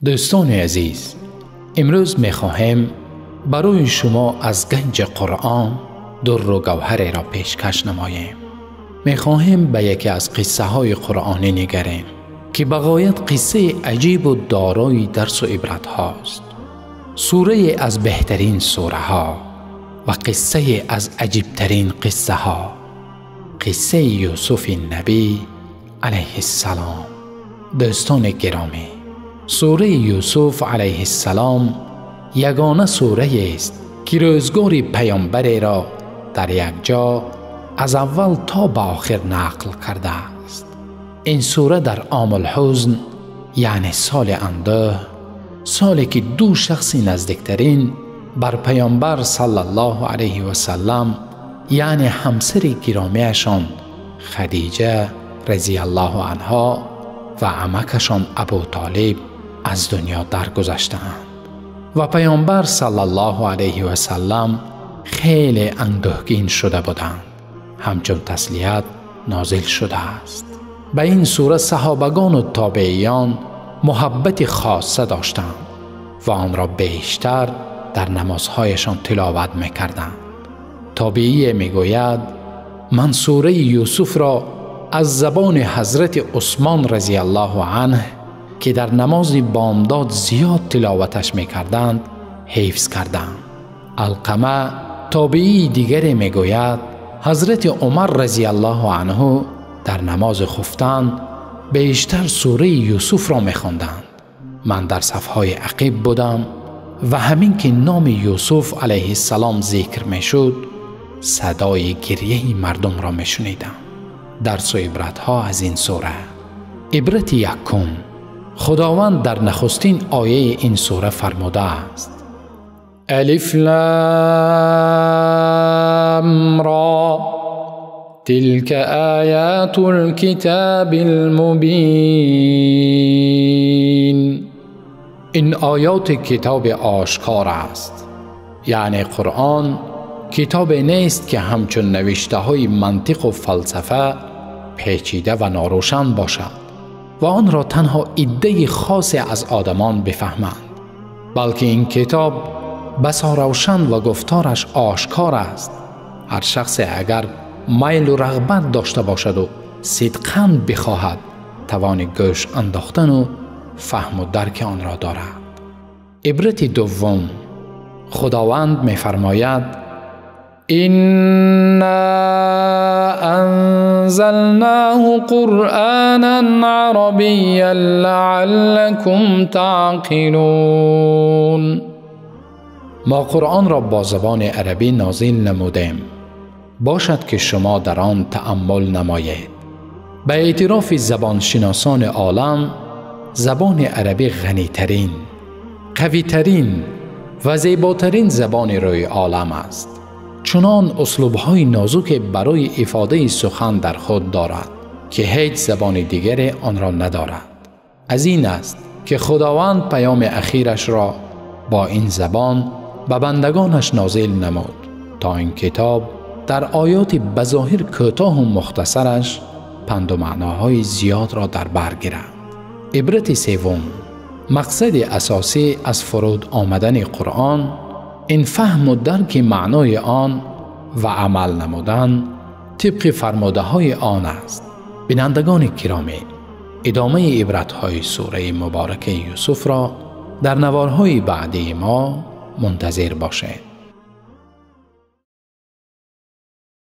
دوستان عزیز، امروز می‌خواهم برای شما از گنج قرآن در و گوهر را پیشکش نماییم. می‌خواهم به یکی از قصه های قرآنی نگریم که بغایت قصه عجیب و دارای درس و عبرت هاست. سوره از بهترین سوره ها و قصه از عجیبترین قصه ها، قصه یوسف نبی علیه السلام. دوستان گرامی، سوره یوسف علیه السلام یگانه سوره است که روزگار پیامبر را در یک جا از اول تا به آخر نقل کرده است. این سوره در عام الحزن، یعنی سال اندوه، سالی که دو شخص نزدیکترین بر پیامبر صلی الله علیه و سلم، یعنی همسر گرامیشان خدیجه رضی الله عنها و عمکشان ابو طالب از دنیا درگذشتند و پیامبر صلی الله علیه و سلم خیلی اندوهگین شده بودند. همچون تسلیت نازل شده است. به این سوره صحابگان و تابعیان محبت خاصه داشتند و آن را بیشتر در نمازهایشان تلاوت می‌کردند. تابعی میگوید من سوره یوسف را از زبان حضرت عثمان رضی الله عنه که در نماز بامداد زیاد تلاوتش می‌کردند حفظ کردم. علقمه تابعی دیگری میگوید حضرت عمر رضی الله عنه در نماز خفتن بیشتر سوره یوسف را می‌خواندند. من در صف‌های عقب بودم و همین که نام یوسف علیه السلام ذکر می‌شد صدای گریه مردم را می‌شنیدم. درس و عبرت ها از این سوره. عبرت یکم، خداوند در نخستین آیه این سوره فرموده است: الف لام را تلك آیات الکتاب المبین. این آیات کتاب آشکار است، یعنی قرآن کتاب نیست که همچون نوشته های منطق و فلسفه پیچیده و ناروشن باشد و آن را تنها عده خاصی از آدمان بفهمند، بلکه این کتاب بسا روشن و گفتارش آشکار است. هر شخص اگر میل و رغبت داشته باشد و صدقاً بخواهد توان گوش انداختن و فهم و درک آن را دارد. عبرت دوم، خداوند می‌فرماید إنا أنزلناه قرآنا عربيا لعلكم تعقلون. ما قرآن را با زبان عربی نازل نمودیم، باشد که شما در آن تأمل نمایید. به اعتراف زبان شناسان عالم، زبان عربی غنیترین، قویترین و زیباترین زبان روی عالم است. چنان اسلوب‌های نازک برای افاده سخن در خود دارد که هیچ زبان دیگری آن را ندارد. از این است که خداوند پیام اخیرش را با این زبان به بندگانش نازل نمود تا این کتاب در آیات بظاهر کوتاه و مختصرش پند و معناهای زیاد را در بر گیرد. عبرت سوم، مقصد اساسی از فرود آمدن قرآن این فهم و درک معنای آن و عمل نمودن طبق فرموده های آن است. بینندگان گرامی، ادامه عبرت های سوره مبارک یوسف را در نوارهای بعدی ما منتظر باشید.